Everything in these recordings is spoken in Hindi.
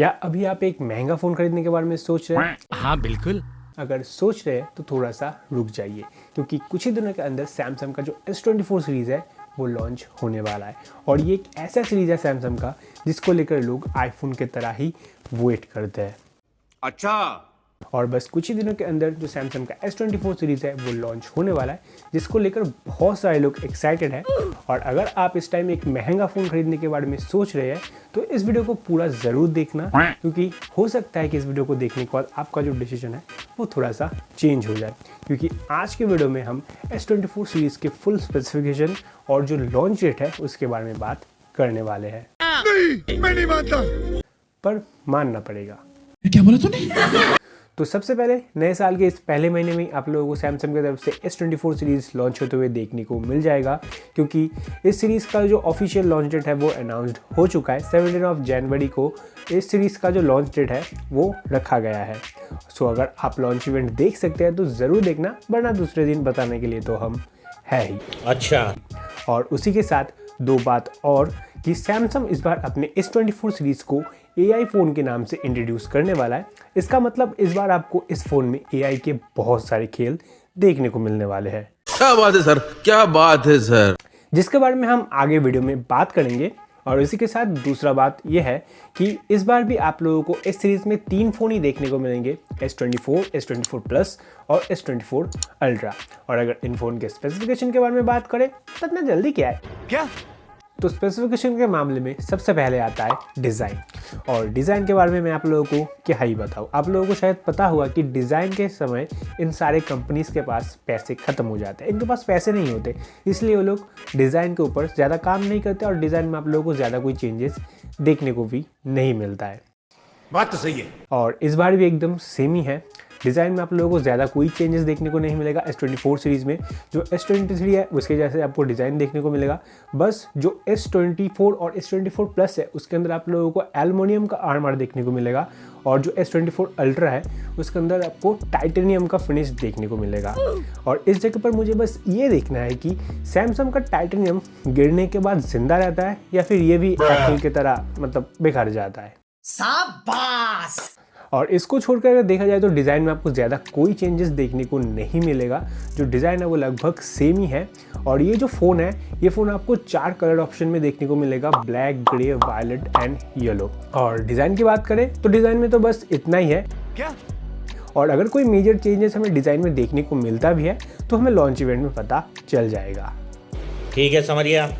क्या अभी आप एक महंगा फ़ोन खरीदने के बारे में सोच रहे हैं? हाँ बिल्कुल। अगर सोच रहे हैं तो थोड़ा सा रुक जाइए, क्योंकि कुछ ही दिनों के अंदर सैमसंग का जो S24 सीरीज़ है वो लॉन्च होने वाला है। और ये एक ऐसा सीरीज़ है सैमसंग का जिसको लेकर लोग आईफोन की तरह ही वेट करते हैं। अच्छा, और बस कुछ ही दिनों के अंदर जो सैमसंग का S24 सीरीज़ है वो लॉन्च होने वाला है, जिसको लेकर बहुत सारे लोग एक्साइटेड हैं। और अगर आप इस टाइम एक महंगा फ़ोन खरीदने के बारे में सोच रहे हैं तो इस वीडियो को पूरा ज़रूर देखना, क्योंकि हो सकता है कि इस वीडियो को देखने के बाद आपका जो डिसीजन है वो थोड़ा सा चेंज हो जाए। क्योंकि आज के वीडियो में हम S24 सीरीज़ के फुल स्पेसिफिकेशन और जो लॉन्च डेट है उसके बारे में बात करने वाले हैं। नहीं, मैं नहीं मानता। पर मानना पड़ेगा। क्या बोला तूने? तो सबसे पहले नए साल के इस पहले महीने में आप लोगों को सैमसंग की तरफ से S24 सीरीज़ लॉन्च होते हुए देखने को मिल जाएगा, क्योंकि इस सीरीज़ का जो ऑफिशियल लॉन्च डेट है वो अनाउंस्ड हो चुका है। 17 जनवरी को इस सीरीज़ का जो लॉन्च डेट है वो रखा गया है। सो अगर आप लॉन्च इवेंट देख सकते हैं तो ज़रूर देखना, वरना दूसरे दिन बताने के लिए तो हम है ही। अच्छा। और उसी के साथ दो बात और कि सैमसंग इस बार अपने S24 सीरीज़ को AI फ़ोन के नाम से इंट्रोड्यूस करने वाला है। इसका मतलब इस बार आपको इस फ़ोन में AI के बहुत सारे खेल देखने को मिलने वाले हैं। क्या बात है सर, क्या बात है सर, जिसके बारे में हम आगे वीडियो में बात करेंगे। और इसी के साथ दूसरा बात यह है कि इस बार भी आप लोगों को इस सीरीज़ में 3 फ़ोन ही देखने को मिलेंगे, S24, S24 प्लस और S24 अल्ट्रा। और अगर इन फ़ोन के स्पेसिफिकेशन के बारे में बात करें तो इतना जल्दी क्या है? क्या? तो स्पेसिफिकेशन के मामले में सबसे पहले आता है डिज़ाइन। और डिज़ाइन के बारे में मैं आप लोगों को क्या ही बताऊँ। आप लोगों को शायद पता हुआ कि डिज़ाइन के समय इन सारे कंपनीज़ के पास पैसे ख़त्म हो जाते हैं, इनके पास पैसे नहीं होते, इसलिए वो लोग डिज़ाइन के ऊपर ज़्यादा काम नहीं करते और डिज़ाइन में आप लोगों को ज़्यादा कोई चेंजेस देखने को भी नहीं मिलता है। बात तो सही है। और इस बार भी एकदम सेम ही है। डिज़ाइन में आप लोगों को ज़्यादा कोई चेंजेस देखने को नहीं मिलेगा। S24 सीरीज़ में जो S23 है उसके जैसे आपको डिज़ाइन देखने को मिलेगा। बस जो S24 और S24 प्लस है उसके अंदर आप लोगों को एल्युमिनियम का आर्मर देखने को मिलेगा। और जो S24 अल्ट्रा है उसके अंदर आपको टाइटेनियम का फिनिश देखने को मिलेगा। और इस जगह पर मुझे बस ये देखना है कि सैमसंग का टाइटेनियम गिरने के बाद जिंदा रहता है या फिर ये भी एप्पल की तरह मतलब बिखर जाता है। शाबाश। और इसको छोड़कर अगर देखा जाए तो डिज़ाइन में आपको ज़्यादा कोई चेंजेस देखने को नहीं मिलेगा। जो डिज़ाइन है वो लगभग सेम ही है। और ये जो फ़ोन है ये फ़ोन आपको 4 कलर ऑप्शन में देखने को मिलेगा, black, grey, violet and yellow. और डिज़ाइन की बात करें तो डिज़ाइन में तो बस इतना ही है। क्या? और अगर कोई मेजर चेंजेस हमें डिज़ाइन में देखने को मिलता भी है तो हमें लॉन्च इवेंट में पता चल जाएगा। ठीक है, समझ गया।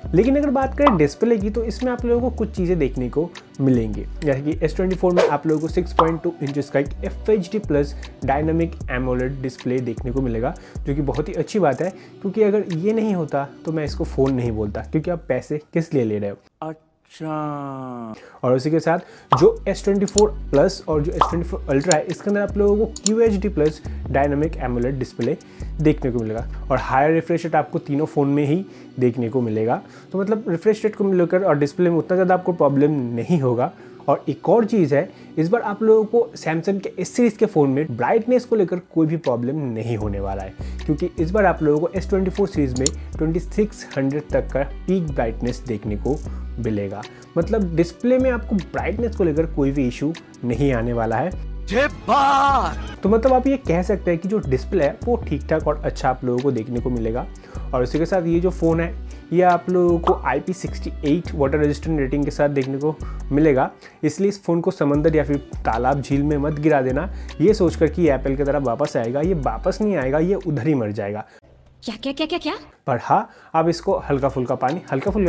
लेकिन अगर बात करें डिस्प्ले की तो इसमें आप लोगों को कुछ चीज़ें देखने को मिलेंगी, जैसे कि S24 में आप लोगों को 6.2 इंचेस का एक FHD plus dynamic AMOLED display देखने को मिलेगा, जो कि बहुत ही अच्छी बात है। क्योंकि अगर ये नहीं होता तो मैं इसको फ़ोन नहीं बोलता, क्योंकि आप पैसे किस लिए ले रहे हो। अच्छा। और उसी के साथ जो S24 प्लस और जो S24 अल्ट्रा है इसके अंदर आप लोगों को QHD plus dynamic AMOLED display देखने को मिलेगा। और हायर रिफ्रेश रेट आपको तीनों फ़ोन में ही देखने को मिलेगा। तो मतलब रिफ्रेश रेट को मिलकर और डिस्प्ले में उतना ज़्यादा आपको प्रॉब्लम नहीं होगा। और एक और चीज़ है, इस बार आप लोगों को सैमसंग के इस सीरीज़ के फ़ोन में ब्राइटनेस को लेकर कोई भी प्रॉब्लम नहीं होने वाला है, क्योंकि इस बार आप लोगों को S24 सीरीज़ में 2600 तक का पीक ब्राइटनेस देखने को मिलेगा। मतलब डिस्प्ले में आपको ब्राइटनेस को लेकर कोई भी इशू नहीं आने वाला है। तो मतलब आप ये कह सकते हैं कि जो डिस्प्ले है वो ठीक ठाक और अच्छा आप लोगों को देखने को मिलेगा। और इसी के साथ ये जो फ़ोन है ये आप लोगों को IP68 वाटर रेजिस्टेंट रेटिंग के साथ देखने को मिलेगा। इसलिए इस फ़ोन को समंदर या फिर तालाब झील में मत गिरा देना ये सोचकर कि एप्पल की तरह वापस आएगा। ये वापस नहीं आएगा, ये उधर ही मर जाएगा। क्या क्या क्या क्या क्या? पर हाँ, आप इसको हल्का फुल्का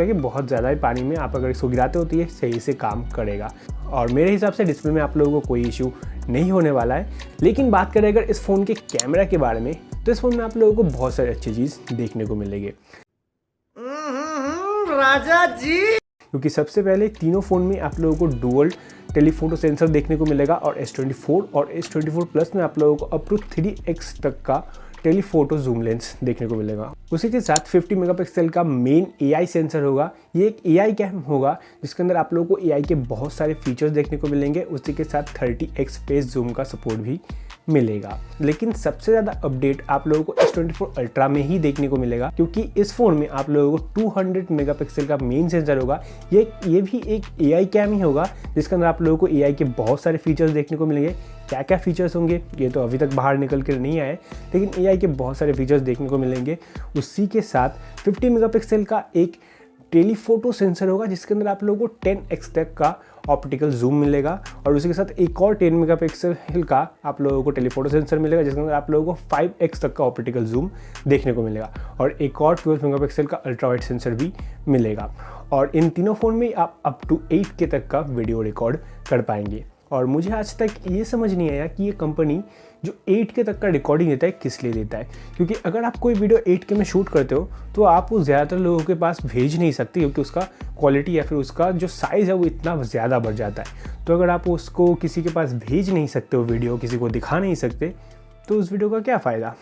कि बहुत ज़्यादा ही पानी में आप अगर इसको गिराते हो तो ये सही से काम करेगा। और मेरे हिसाब से डिस्प्ले में आप लोगों को कोई इशू नहीं होने वाला है। लेकिन बात करें अगर इस फ़ोन के कैमरा के बारे में तो इस फ़ोन में आप लोगों को बहुत सारी अच्छी चीज़ देखने को मिलेगी राजा जी। क्योंकि सबसे पहले तीनों फ़ोन में आप लोगों को डुअल टेलीफोटो सेंसर देखने को मिलेगा। और S24 और S24 प्लस में आप लोगों को अप टू 3x तक का टेलीफोटो जूम लेंस देखने को मिलेगा। उसी के साथ 50 मेगापिक्सल का मेन AI सेंसर होगा। ये एक AI कैम होगा जिसके अंदर आप लोगों को AI के बहुत सारे फीचर्स देखने को मिलेंगे। उसी के साथ 30x पेस जूम का सपोर्ट भी मिलेगा। लेकिन सबसे ज़्यादा अपडेट आप लोगों को S24 अल्ट्रा में ही देखने को मिलेगा, क्योंकि इस फ़ोन में आप लोगों को 200 मेगापिक्सल का मेन सेंसर होगा। ये भी एक AI कैम ही होगा, जिसके अंदर आप लोगों को AI के बहुत सारे फीचर्स देखने को मिलेंगे। क्या क्या फीचर्स होंगे ये तो अभी तक बाहर निकल कर नहीं आए, लेकिन AI के बहुत सारे फीचर्स देखने को मिलेंगे। उसी के साथ 50 मेगापिक्सल का एक टेलीफोटो सेंसर होगा, जिसके अंदर आप लोगों को 10x तक का ऑप्टिकल जूम मिलेगा, और उसी के साथ एक और 10 मेगापिक्सल का आप लोगों को टेलीफोटो सेंसर मिलेगा, जिसके अंदर आप लोगों को 5x तक का ऑप्टिकल जूम देखने को मिलेगा, और एक और 12 मेगापिक्सल का अल्ट्रा वाइड सेंसर भी मिलेगा। और इन तीनों फ़ोन में आप अप टू 8K तक का वीडियो रिकॉर्ड कर पाएंगे। और मुझे आज तक ये समझ नहीं आया कि ये कंपनी जो 8K तक का रिकॉर्डिंग देता है किस लिए देता है, क्योंकि अगर आप कोई वीडियो 8K में शूट करते हो तो आप वो ज़्यादातर लोगों के पास भेज नहीं सकते, क्योंकि उसका क्वालिटी या फिर उसका जो साइज़ है वो इतना ज़्यादा बढ़ जाता है। तो अगर आप उसको किसी के पास भेज नहीं सकते हो वीडियो, किसी को दिखा नहीं सकते, तो उस वीडियो का क्या फ़ायदा।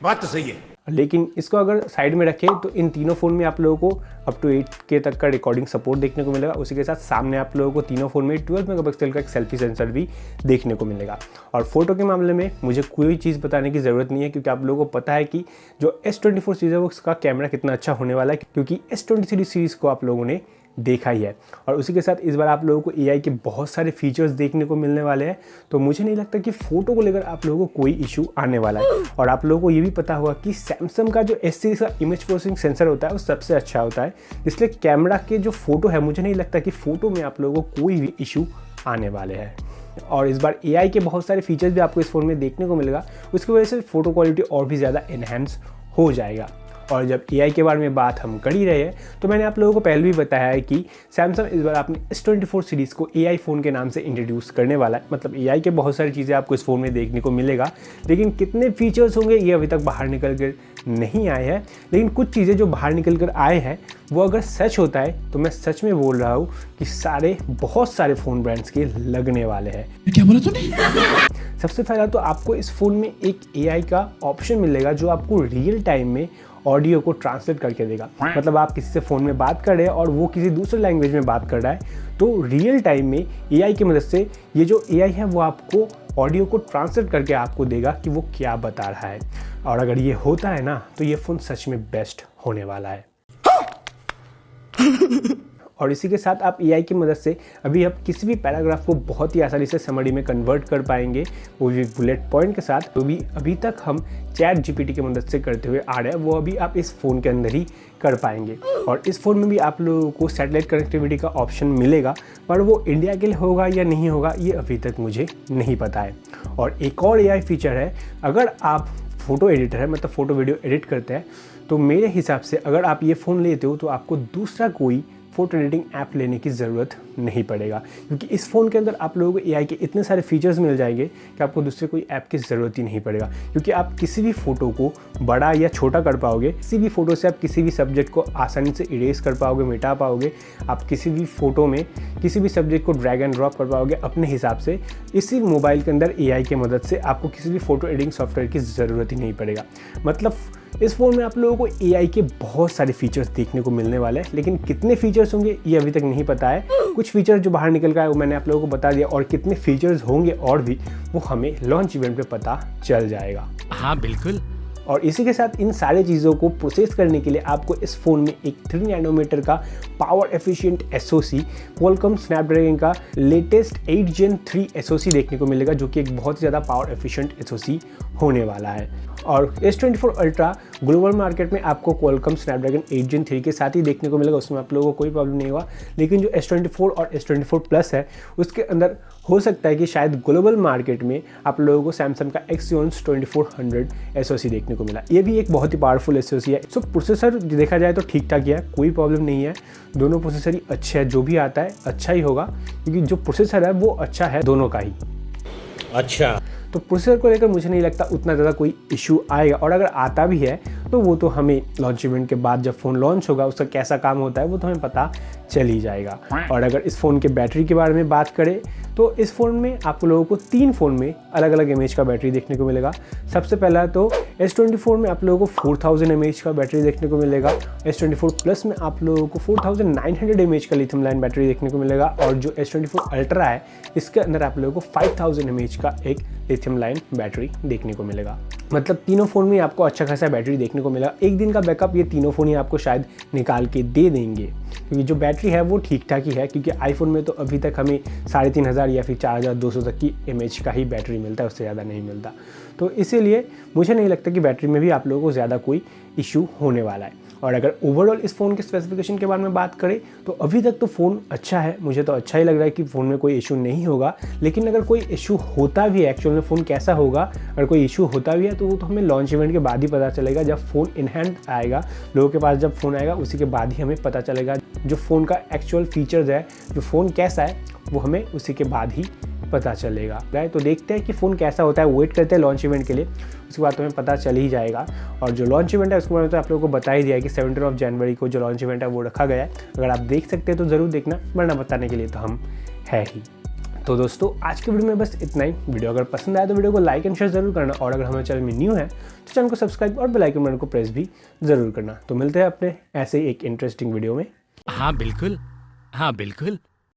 बात तो सही है। लेकिन इसको अगर साइड में रखें तो इन तीनों फ़ोन में आप लोगों को अप टू 8K तक का रिकॉर्डिंग सपोर्ट देखने को मिलेगा। उसी के साथ सामने आप लोगों को तीनों फ़ोन में 12 मेगापिक्सल का एक सेल्फी सेंसर भी देखने को मिलेगा। और फोटो के मामले में मुझे कोई चीज़ बताने की ज़रूरत नहीं है, क्योंकि आप लोगों को पता है कि जो S24 सीरीज़ है वो उसका कैमरा कितना अच्छा होने वाला है, क्योंकि S23 सीरीज़ को आप लोगों ने देखा ही है। और उसी के साथ इस बार आप लोगों को AI के बहुत सारे फीचर्स देखने को मिलने वाले हैं, तो मुझे नहीं लगता कि फ़ोटो को लेकर आप लोगों को कोई इशू आने वाला है। और आप लोगों को ये भी पता होगा कि सैमसंग का जो S सीरीज़ का इमेज प्रोसेसिंग सेंसर होता है वो सबसे अच्छा होता है, इसलिए कैमरा के जो फ़ोटो है मुझे नहीं लगता कि फ़ोटो में आप लोगों को कोई भी इशू आने वाले हैं। और इस बार AI के बहुत सारे फीचर्स भी आपको इस फ़ोन में देखने को मिलेगा, उसकी वजह से फ़ोटो क्वालिटी और भी ज़्यादा इन्हेंस हो जाएगा। और जब AI के बारे में बात हम कर ही रहे हैं, तो मैंने आप लोगों को पहले भी बताया है कि सैमसंग इस बार अपने S24 सीरीज़ को AI फ़ोन के नाम से इंट्रोड्यूस करने वाला है। मतलब AI के बहुत सारी चीज़ें आपको इस फ़ोन में देखने को मिलेगा, लेकिन कितने फीचर्स होंगे ये अभी तक बाहर निकल कर नहीं आए हैं। लेकिन कुछ चीज़ें जो बाहर निकल कर आए हैं वो अगर सच होता है तो मैं सच में बोल रहा हूँ कि बहुत सारे फ़ोन ब्रांड्स के लगने वाले हैं। क्या बोला तूने? सबसे पहला तो आपको इस फ़ोन में एक AI का ऑप्शन मिलेगा, जो आपको रियल टाइम में ऑडियो को ट्रांसलेट करके देगा। मतलब आप किसी से फ़ोन में बात कर रहे हैं और वो किसी दूसरे लैंग्वेज में बात कर रहा है, तो रियल टाइम में AI की मदद से ये जो AI है वो आपको ऑडियो को ट्रांसलेट करके आपको देगा कि वो क्या बता रहा है। और अगर ये होता है ना, तो ये फ़ोन सच में बेस्ट होने वाला है। और इसी के साथ आप AI की मदद से अभी आप किसी भी पैराग्राफ को बहुत ही आसानी से समरी में कन्वर्ट कर पाएंगे, वो भी बुलेट पॉइंट के साथ। तो भी अभी तक हम ChatGPT की मदद से करते हुए आ रहे हैं, वो अभी आप इस फ़ोन के अंदर ही कर पाएंगे। और इस फ़ोन में भी आप लोगों को सैटेलाइट कनेक्टिविटी का ऑप्शन मिलेगा, पर वो इंडिया के लिए होगा या नहीं होगा ये अभी तक मुझे नहीं पता है। और एक और AI फीचर है, अगर आप फ़ोटो एडिटर है, मतलब फ़ोटो वीडियो एडिट करते हैं, तो मेरे हिसाब से अगर आप ये फ़ोन लेते हो तो आपको दूसरा कोई फ़ोटो एडिटिंग ऐप लेने की ज़रूरत नहीं पड़ेगा, क्योंकि इस फ़ोन के अंदर आप लोगों को AI के इतने सारे फीचर्स मिल जाएंगे कि आपको दूसरे कोई ऐप की ज़रूरत ही नहीं पड़ेगा। क्योंकि आप किसी भी फ़ोटो को बड़ा या छोटा कर पाओगे, किसी भी फ़ोटो से आप किसी भी सब्जेक्ट को आसानी से इरेज कर पाओगे, मिटा पाओगे। आप किसी भी फ़ोटो में किसी भी सब्जेक्ट को ड्रैग एंड ड्रॉप कर पाओगे अपने हिसाब से। इसी मोबाइल के अंदर AI की मदद से आपको किसी भी फ़ोटो एडिटिंग सॉफ्टवेयर की ज़रूरत ही नहीं पड़ेगा। मतलब इस फ़ोन में आप लोगों को AI के बहुत सारे फीचर्स देखने को मिलने वाले हैं, लेकिन कितने फीचर्स होंगे ये अभी तक नहीं पता है। कुछ फीचर्स जो बाहर निकल गए वो मैंने आप लोगों को बता दिया, और कितने फीचर्स होंगे और भी वो हमें लॉन्च इवेंट पे पता चल जाएगा। हाँ बिल्कुल। और इसी के साथ इन सारे चीज़ों को प्रोसेस करने के लिए आपको इस फ़ोन में एक 3 नैनोमीटर का power efficient SoC Qualcomm Snapdragon का लेटेस्ट 8 Gen 3 SoC देखने को मिलेगा, जो कि एक बहुत ही ज़्यादा पावर एफिशिएंट SoC होने वाला है। और S24 अल्ट्रा ग्लोबल मार्केट में आपको Qualcomm स्नैपड्रैगन 8 Gen 3 के साथ ही देखने को मिलेगा, उसमें आप लोगों को कोई प्रॉब्लम नहीं होगा। लेकिन जो S24 और S24 प्लस है उसके अंदर हो सकता है कि शायद ग्लोबल मार्केट में आप लोगों को सैमसंग का Exynos 2400 SoC देखने को मिला। ये भी एक बहुत ही पावरफुल SoC है। सो प्रोसेसर देखा जाए तो ठीक ठाक ही है, कोई प्रॉब्लम नहीं है। दोनों प्रोसेसर ही अच्छे हैं, जो भी आता है अच्छा ही होगा, क्योंकि जो प्रोसेसर है वो अच्छा है दोनों का ही। अच्छा, तो प्रोसेसर को लेकर मुझे नहीं लगता उतना ज़्यादा कोई इशू आएगा। और अगर आता भी है तो वो तो हमें लॉन्च इवेंट के बाद जब फ़ोन लॉन्च होगा उसका कैसा काम होता है वो तो हमें पता चल ही जाएगा। और अगर इस फ़ोन के बैटरी के बारे में बात करें तो इस फ़ोन में आप लोगों को 3 फ़ोन में अलग अलग mAh का बैटरी देखने को मिलेगा। सबसे पहला तो S24 में आप लोगों को 4000 mAh का बैटरी देखने को मिलेगा। S24 प्लस में आप लोगों को 4900 mAh का लिथियम लाइन बैटरी देखने को मिलेगा। और जो S24 अल्ट्रा है इसके अंदर आप लोगों को 5000 mAh का एक लिथियम लाइन बैटरी देखने को मिलेगा। मतलब तीनों फ़ोन में आपको अच्छा खासा बैटरी देखने को मिला। एक दिन का बैकअप ये तीनों फ़ोन ही आपको शायद निकाल के दे देंगे, क्योंकि जो बैटरी है वो ठीक ठाक ही है। क्योंकि आईफोन में तो अभी तक हमें 3500 या फिर 4200 तक की mAh का ही बैटरी मिलता है, उससे ज़्यादा नहीं मिलता। तो इसीलिए मुझे नहीं लगता कि बैटरी में भी आप लोगों को ज़्यादा कोई इशू होने वाला है। और अगर ओवरऑल इस फ़ोन के स्पेसिफिकेशन के बारे में बात करें तो अभी तक तो फ़ोन अच्छा है, मुझे तो अच्छा ही लग रहा है कि फ़ोन में कोई इशू नहीं होगा। लेकिन अगर कोई इशू होता भी है, एक्चुअल में फ़ोन कैसा होगा, अगर कोई इशू होता भी है तो वो तो हमें लॉन्च इवेंट के बाद ही पता चलेगा। जब फ़ोन इन हैंड आएगा, लोगों के पास जब फ़ोन आएगा उसी के बाद ही हमें पता चलेगा। जो फ़ोन का एक्चुअल फीचर्स है, जो फ़ोन कैसा है, वो हमें उसी के बाद ही पता चलेगा। तो देखते हैं कि फ़ोन कैसा होता है, वेट करते हैं लॉन्च इवेंट के लिए, उसके बाद तो हमें पता चल ही जाएगा। और जो लॉन्च इवेंट है उसके बारे में तो आप लोगों को बता ही दिया है कि 17 जनवरी को जो लॉन्च इवेंट है वो रखा गया है। अगर आप देख सकते हैं तो ज़रूर देखना, वरना बताने के लिए तो हम है ही। तो दोस्तों आज के वीडियो में बस इतना ही। वीडियो अगर पसंद आया तो वीडियो को लाइक एंड शेयर जरूर करना, और अगर हमारे चैनल में न्यू है तो चैनल को सब्सक्राइब और बेल आइकन बटन को प्रेस भी ज़रूर करना। तो मिलते हैं अपने ऐसे ही एक इंटरेस्टिंग वीडियो में। हाँ बिल्कुल, हाँ बिल्कुल।